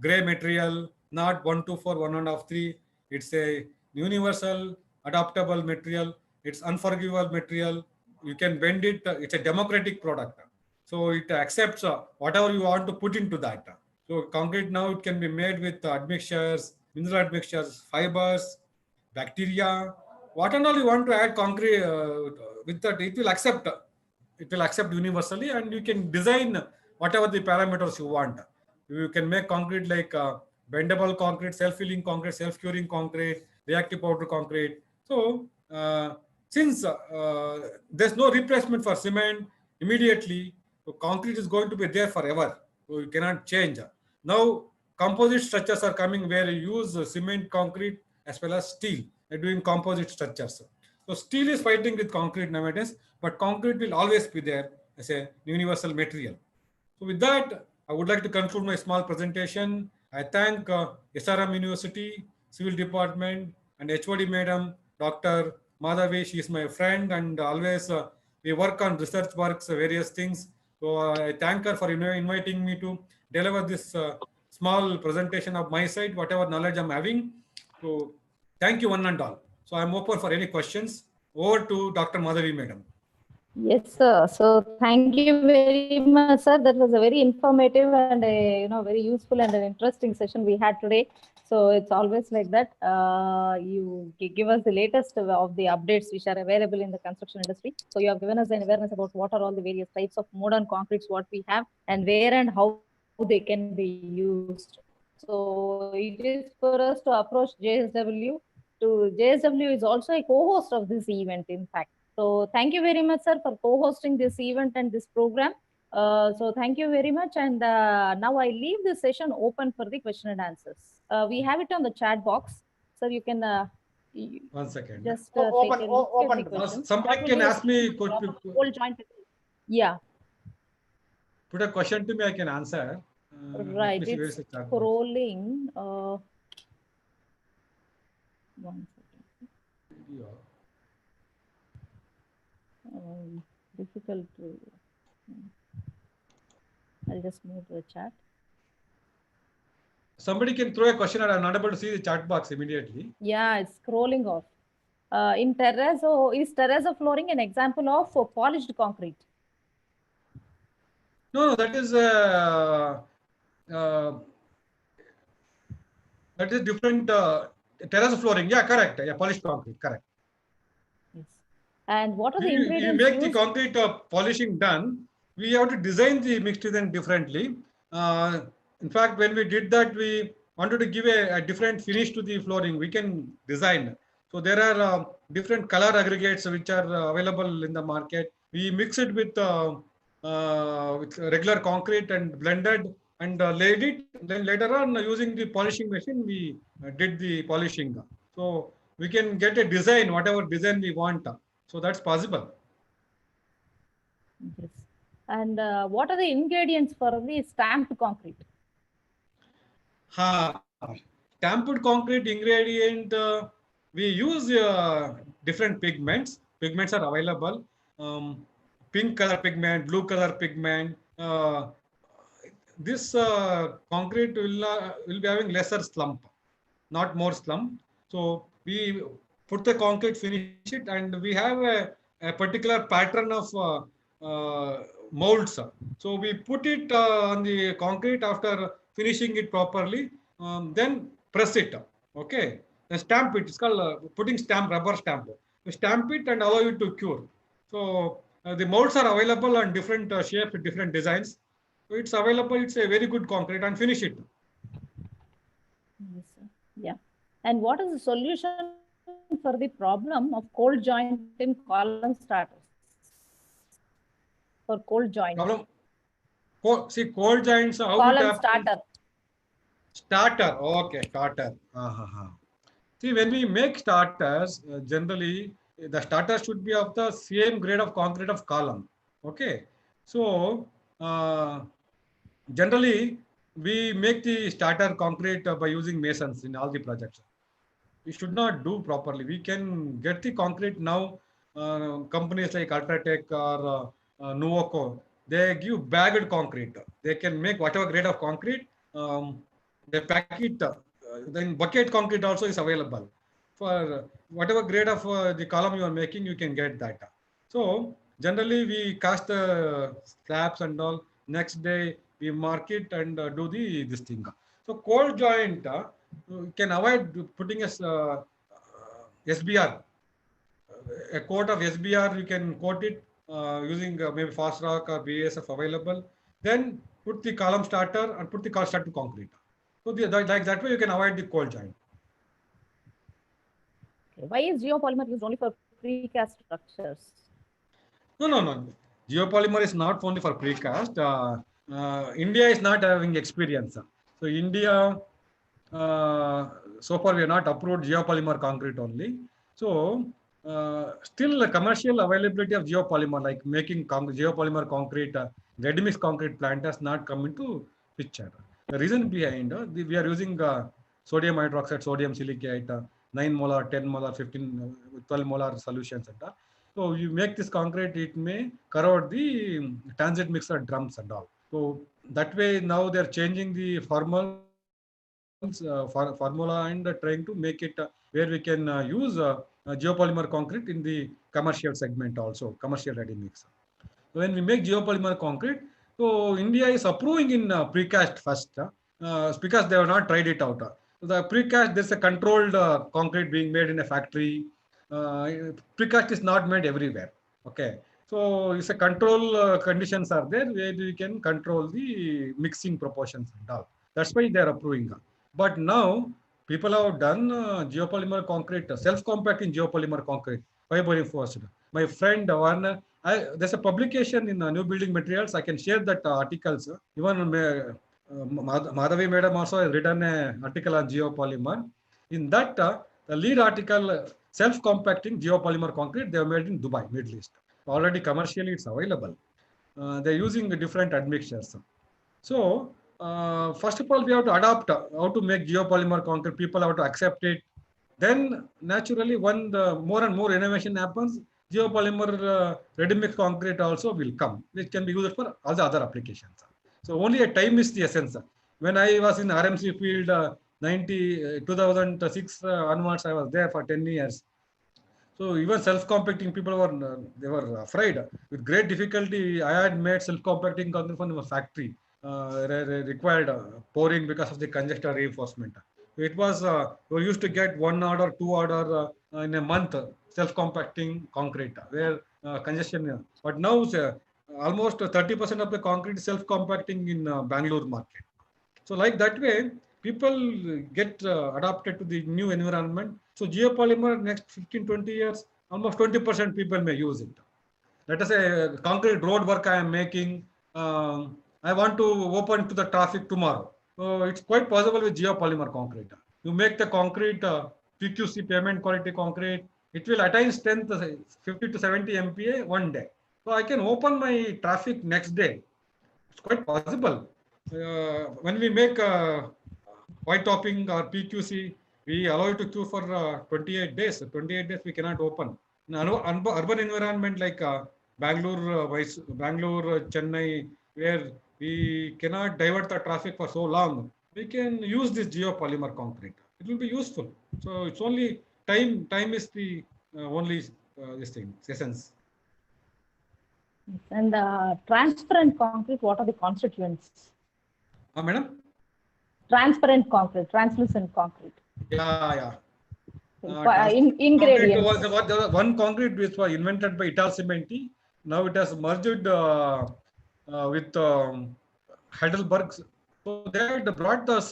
gray material, not 1, 2, 4, 1 and a half, 3. It's a universal, adaptable material. It's unforgivable material. You can bend it. It's a democratic product. So it accepts whatever you want to put into that. So concrete now it can be made with admixtures, mineral admixtures, fibers, bacteria, what and all you want to add concrete with that, it will accept. It will accept universally, and you can design whatever the parameters you want. You can make concrete like bendable concrete, self-healing concrete, self-curing concrete, reactive powder concrete. So since there's no replacement for cement immediately, so concrete is going to be there forever. So you cannot change. Now composite structures are coming where you use cement, concrete as well as steel. They're doing composite structures. So steel is fighting with concrete nowadays, but concrete will always be there as a universal material. So with that, I would like to conclude my small presentation. I thank SRM University, Civil Department, and HOD Madam, Dr. Madhavi. She is my friend, and always we work on research works, various things. So I thank her for inviting me to deliver this small presentation of my side, whatever knowledge I'm having. So thank you one and all. So I'm open for any questions. Over to Dr. Madhavi, Madam. Yes, sir. So thank you very much, sir. That was a very informative and very useful and an interesting session we had today. So it's always like that. You give us the latest of the updates which are available in the construction industry. So you have given us an awareness about what are all the various types of modern concretes what we have and where and how they can be used. So it is for us to approach JSW. JSW is also a co-host of this event, in fact. So thank you very much, sir, for co-hosting this event and this program. So thank you very much. And now I leave the session open for the question and answers. We have it on the chat box. So you can 1 second. just Open- take a look open at the the- questions. Somebody That will can be a ask me, whole joint. Yeah, put a question to me, I can answer. Let right. me see, where It's is the chat box? scrolling. One second. Video. Difficult to. I'll just move to the chat. Somebody can throw a question and I'm not able to see the chat box immediately. Yeah, it's scrolling off. In terrazzo, is terrazzo flooring an example of polished concrete? No, that is uh, different terrace flooring. Yeah, correct. Yeah, polished concrete, correct. Yes. And what are the We ingredients make the used? concrete polishing done. We have to design the mixed design differently. In fact, when we did that, we wanted to give a different finish to the flooring. We can design. So there are different color aggregates which are available in the market. We mix it with regular concrete and blended and laid it. Then later on, using the polishing machine, we did the polishing. So we can get a design, whatever design we want. So that's possible. Yes. And what are the ingredients for the stamped concrete? Stamped concrete ingredient, we use different pigments. Pigments are available. Pink color pigment, blue color pigment. This concrete will be having lesser slump, not more slump. So we put the concrete, finish it, and we have a particular pattern of molds. So we put it on the concrete after finishing it properly, then press it. Okay, then stamp it. It's called putting stamp, rubber stamp. You stamp it and allow it to cure. So the molds are available on different shapes, different designs. So it's available. It's a very good concrete and finish it. Yes, sir. Yeah. And what is the solution for the problem of cold joint in column starters? For cold joint. Problem. See, cold joints, how it Column happens? starter. Starter. Okay, starter. See, when we make starters, generally the starter should be of the same grade of concrete of column. Okay. So generally we make the starter concrete by using masons in all the projects. We should not do properly. We can get the concrete now. Companies like Ultratech or Nuvoco, they give bagged concrete. They can make whatever grade of concrete. They pack it. Then bucket concrete also is available. For whatever grade of the column you are making, you can get that. So generally we cast the slabs and all. Next day we mark it and do this thing. So cold joint. You can avoid putting a SBR, a coat of SBR. You can coat it using maybe fast rock or BASF available. Then put the column starter and put the column starter to concrete. So like that way you can avoid the cold joint. Okay. Why is geopolymer used only for precast structures? No. Geopolymer is not only for precast. India is not having experience. So India, so far we are not approved geopolymer concrete only. So still the commercial availability of geopolymer, like making geopolymer concrete, ready mix concrete plant has not come into picture. The reason behind we are using sodium hydroxide, sodium silicate, 9 molar, 10 molar, 15, 12 molar solutions. So you make this concrete, it may corrode the transit mixer drums and all. So that way now they are changing the formula and trying to make it where we can use geopolymer concrete in the commercial segment also, commercial ready mix. So when we make geopolymer concrete, so India is approving in precast first because they have not tried it out. So the precast, there's a controlled concrete being made in a factory. Precast is not made everywhere. Okay. So it's a control conditions are there where we can control the mixing proportions and all. That's why they are approving. But now people have done geopolymer concrete, self-compacting geopolymer concrete, fiber reinforced. My friend Warner, there's a publication in New Building Materials. I can share that articles. Even Madhavi Madam also has written an article on geopolymer. In that, the lead article, self-compacting geopolymer concrete, they are made in Dubai, Middle East. Already commercially it's available. They're using different admixtures. So, first of all, we have to adopt how to make geopolymer concrete. People have to accept it. Then, naturally, when the more and more innovation happens, geopolymer ready-mix concrete also will come, which can be used for all the other applications. So, only a time is the essence. When I was in RMC field, 2006 onwards, I was there for 10 years. So even self-compacting people were they were afraid. With great difficulty, I had made self-compacting concrete from a factory. Required pouring because of the congestion reinforcement. It was we used to get 1 order, 2 order in a month self-compacting concrete where congestion. But now almost 30% of the concrete is self-compacting in Bangalore market. So like that way, people get adapted to the new environment. So geopolymer next 15, 20 years, almost 20% people may use it. Let us say concrete road work I am making. I want to open to the traffic tomorrow. So it's quite possible with geopolymer concrete. You make the concrete PQC, pavement quality concrete. It will attain strength 50 to 70 MPa one day. So I can open my traffic next day. It's quite possible. When we make white topping or PQC, we allow it to queue for 28 days. 28 days we cannot open. In urban environment like Bangalore, Chennai, where we cannot divert the traffic for so long, we can use this geopolymer concrete. It will be useful. So it's only time. Time is the only this thing, essence. And transparent concrete, what are the constituents? Madam? Transparent concrete, translucent concrete. Yeah. Ingredients. Was one concrete which was invented by Italcementi. Now it has merged with Heidelberg. So they had brought those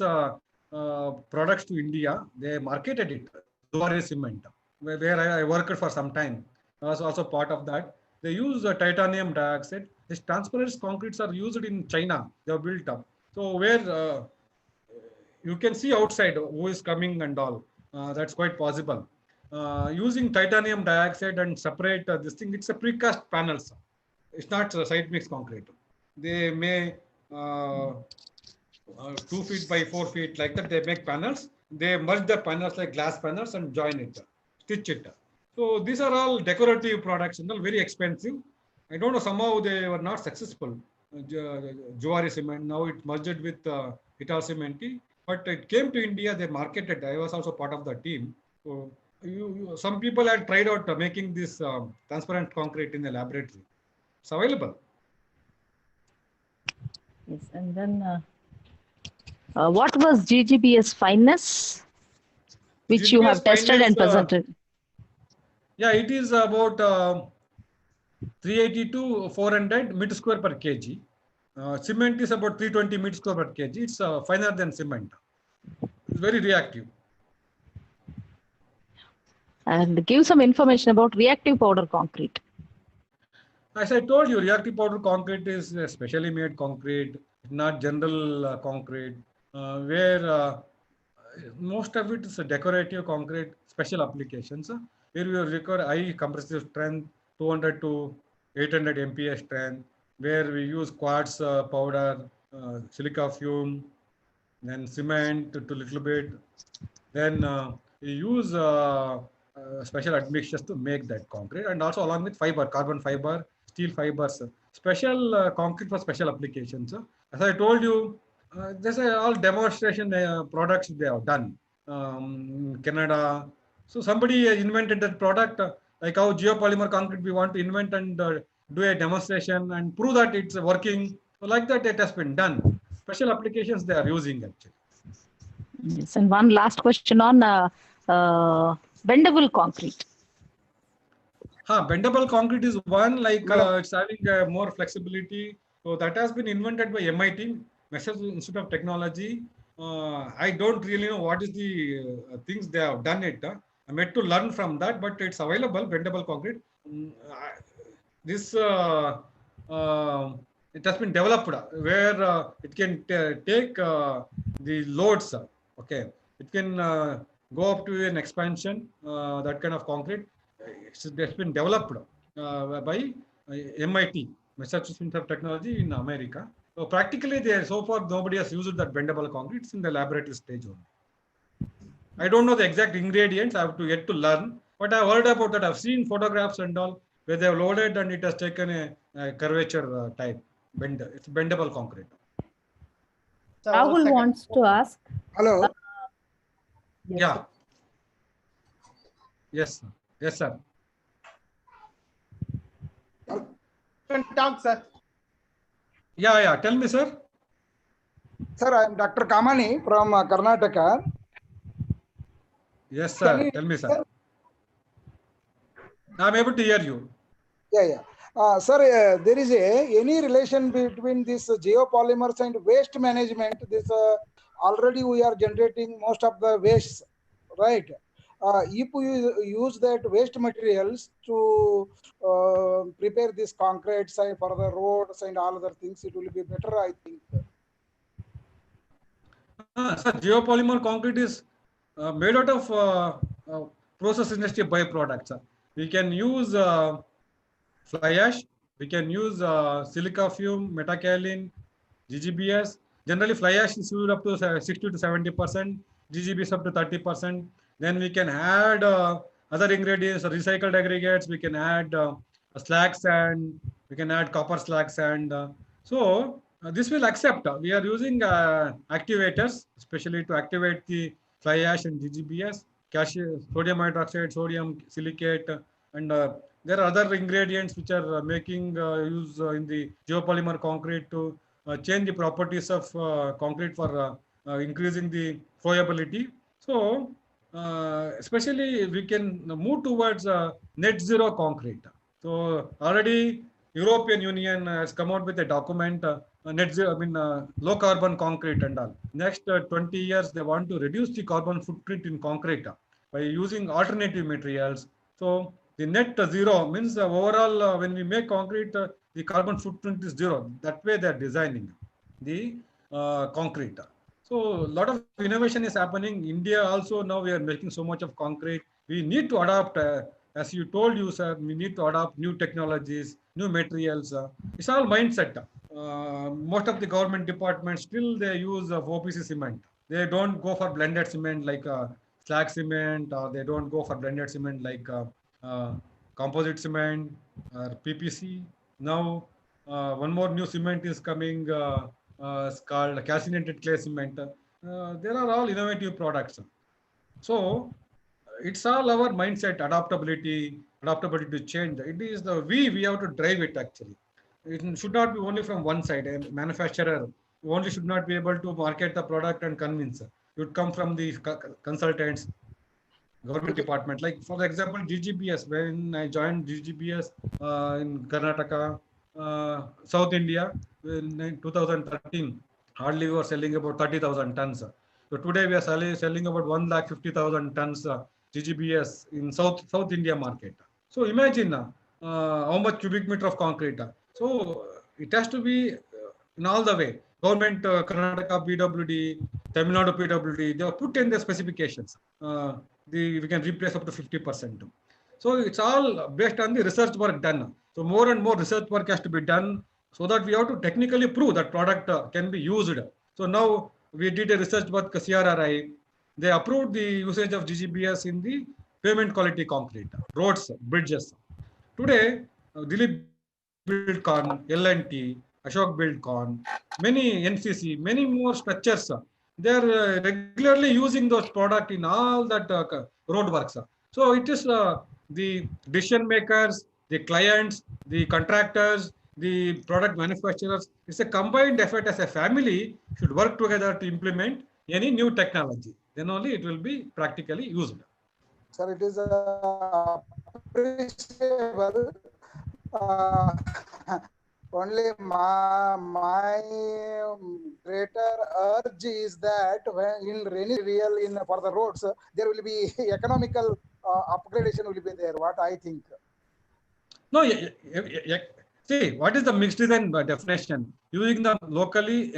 products to India. They marketed it. Zuari cement, where I worked for some time. I was also part of that. They use titanium dioxide. These transparent concretes are used in China. They are built up. So where you can see outside who is coming and all. That's quite possible. Using titanium dioxide and separate this thing, it's a precast panels. It's not side mix concrete. They may 2 feet by 4 feet like that. They make panels. They merge the panels like glass panels and join it, stitch it. So these are all decorative products and all very expensive. I don't know, somehow they were not successful. Zuari cement, now it merged with Italcementi. But it came to India, they marketed. I was also part of the team. So some people had tried out making this transparent concrete in the laboratory. It's available. Yes, and then what was GGBS fineness, which GGBS you have tested and presented? Yeah, it is about 380 to 400 meter square per kg. Cement is about 320 meter square per kg. It's finer than cement. It's very reactive. And give some information about reactive powder concrete. As I told you, reactive powder concrete is specially made concrete, not general concrete, where most of it is a decorative concrete, special applications. Here we require high compressive strength, 200 to 800 MPa strength, where we use quartz powder, silica fume, then cement to little bit. Then we use special admixtures to make that concrete, and also along with fiber, carbon fiber, steel fibers, special concrete for special applications. As I told you, there's all demonstration products they have done in Canada. So somebody invented that product, like how geopolymer concrete we want to invent and do a demonstration and prove that it's working. So like that, it has been done. Special applications they are using actually. Yes, and one last question on bendable concrete. Bendable concrete is one, like it's having more flexibility. So that has been invented by MIT. Massachusetts Institute of Technology. I don't really know what is the things they have done it. I'm yet to learn from that, but it's available, bendable concrete. This it has been developed where it can take the loads. Okay, it can go up to an expansion. That kind of concrete. It's been developed by MIT, Massachusetts Institute of Technology in America. So practically, there so far nobody has used that bendable concrete. It's in the laboratory stage only. I don't know the exact ingredients. I have to yet to learn, but I've heard about that. I've seen photographs and all where they have loaded and it has taken a curvature type bend. It's bendable concrete. Sir, Rahul 1 second. wants to ask. Hello. Yes, Yeah. sir. Yes. Sir. Yes, sir. You can talk, sir. Yeah, yeah. Tell me, sir. Sir, I am Dr. Kamani from Karnataka. Yes, Can sir. you- Tell me, sir. I'm able to hear you. Yeah. Sir, there is any relation between this geopolymers and waste management? This already we are generating most of the waste, right? If we use that waste materials to prepare this concrete side for the roads and all other things, it will be better, I think. Sir, geopolymer concrete is made out of process industry byproducts. We can use fly ash, we can use silica fume, metakaolin, GGBS. Generally, fly ash is used up to 60 to 70%, GGBS up to 30%. Then we can add other ingredients, recycled aggregates. We can add slag sand. We can add copper slag sand. So this will accept. We are using activators, especially to activate the fly ash and GGBS, sodium hydroxide, sodium silicate, and there are other ingredients which are making use in the geopolymer concrete to change the properties of concrete for increasing the flowability. So especially we can move towards net zero concrete. So already European Union has come out with a document, net zero, low carbon concrete and all. Next 20 years, they want to reduce the carbon footprint in concrete by using alternative materials. So the net zero means overall, when we make concrete, the carbon footprint is zero. That way they are designing the concrete. So a lot of innovation is happening. India also now we are making so much of concrete. We need to adopt, as you told you, sir, we need to adopt new technologies, new materials. It's all mindset. Most of the government departments still they use OPC cement. They don't go for blended cement like slag cement, or they don't go for blended cement like composite cement or PPC. Now one more new cement is coming. It's called calcinated clay cement. There are all innovative products. So it's all our mindset, adaptability to change. It is the we have to drive it actually. It should not be only from one side. A manufacturer only should not be able to market the product and convince. It would come from the consultants, government department. Like for example, GGBS. When I joined GGBS in Karnataka, South India, in 2013, hardly we were selling about 30,000 tons. So today we are selling about 150,000 tons GGBS in South India market. So imagine how much cubic meter of concrete. So it has to be in all the way. Government, Karnataka PWD, Tamil Nadu PWD, they have put in the specifications. We can replace up to 50%. So it's all based on the research work done. So more and more research work has to be done so that we have to technically prove that product can be used. So now we did a research work, CRRI. They approved the usage of GGBS in the pavement quality concrete, roads, bridges. Today, Dilip Buildcon, L&T, Ashok Buildcon, many NCC, many more structures. They are regularly using those products in all that road works. So it is the decision makers, the clients, the contractors, the product manufacturers. It's a combined effort as a family should work together to implement any new technology. Then only it will be practically used. Sir, it is appreciable. Only my greater urge is that when in rainy real in for the roads, there will be economical upgradation will be there. What I think. No, see, what is the mixed design definition? Using the locally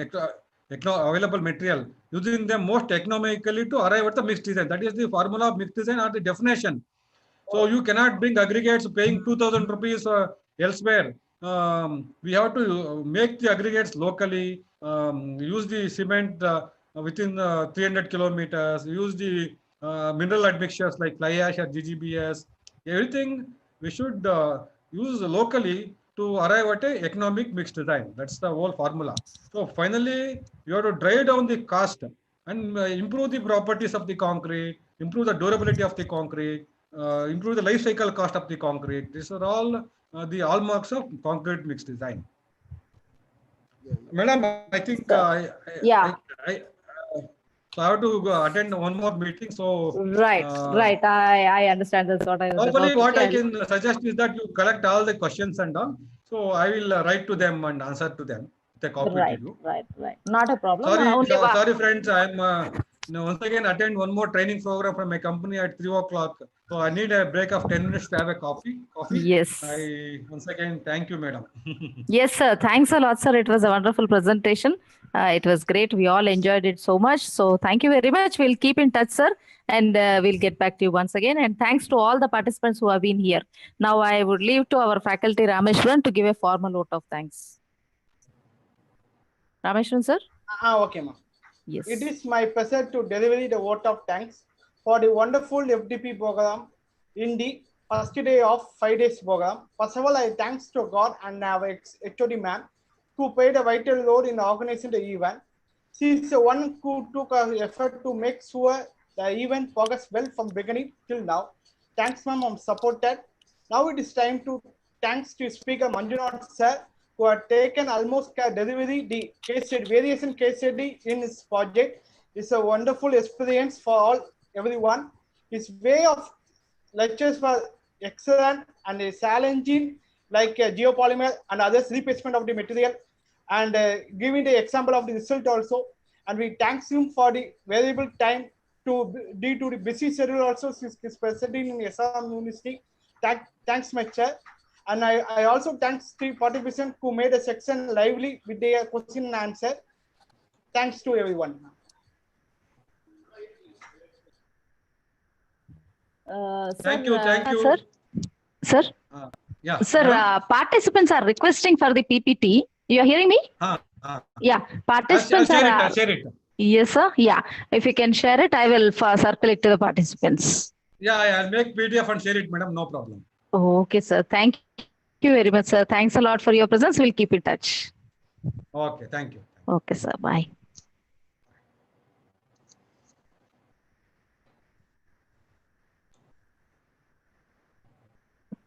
available material, using them most economically to arrive at the mixed design. That is the formula of mixed design or the definition. So you cannot bring aggregates paying 2,000 rupees elsewhere. We have to make the aggregates locally, use the cement within 300 kilometers, use the mineral admixtures like fly ash or GGBS. Everything we should use locally to arrive at a economic mixed design. That's the whole formula. So finally, you have to drive down the cost and improve the properties of the concrete, improve the durability of the concrete, improve the life cycle cost of the concrete. These are all the hallmarks of concrete mixed design. Madam, I think Yeah. so I have to go attend one more meeting. So Right. I understand. That's what I was normally about what to I tell. can suggest is that you collect all the questions and all. So I will write to them and answer to them. The copy Right. to you. Not a problem. Sorry, sorry, friends. I'm once again attend one more training program from my company at 3 o'clock. So I need a break of 10 minutes to have a coffee. Yes. I once again thank you, madam. Yes, sir. Thanks a lot, sir. It was a wonderful presentation. It was great. We all enjoyed it so much. So thank you very much. We'll keep in touch, sir. And we'll get back to you once again. And thanks to all the participants who have been here. Now I would leave to our faculty, Rameshwaran, to give a formal vote of thanks. Rameshwaran, sir? Okay, ma'am. Yes. It is my pleasure to deliver the vote of thanks for the wonderful FDP program in the first day of 5 days program. First of all, I thanks to God and our HOD ma'am who played a vital role in organizing the event. She is the one who took an effort to make sure the event progressed well from beginning till now. Thanks, ma'am, I'm supported. Now it is time to thanks to Speaker Manjunath sir, who have taken almost delivery the case study, variation case study in his project. It's a wonderful experience for everyone. His way of lectures were excellent and challenging, like geopolymer and others, replacement of the material, and giving the example of the result also. And we thanks him for the valuable time due to the busy schedule also. He's presenting in SRM University. Thanks, my chair. And I also thanks the participants who made a section lively with their question and answer. Thanks to everyone. Thank you. Sir? Sir? Yeah. Sir, participants are requesting for the PPT. You are hearing me? Yeah, participants I'll share it. Yes, sir. Yeah, if you can share it, I will circulate to the participants. Yeah, I'll make PDF and share it, madam. No problem. Okay, sir. Thank you very much, sir. Thanks a lot for your presence. We'll keep in touch. Okay, thank you. Okay, sir. Bye.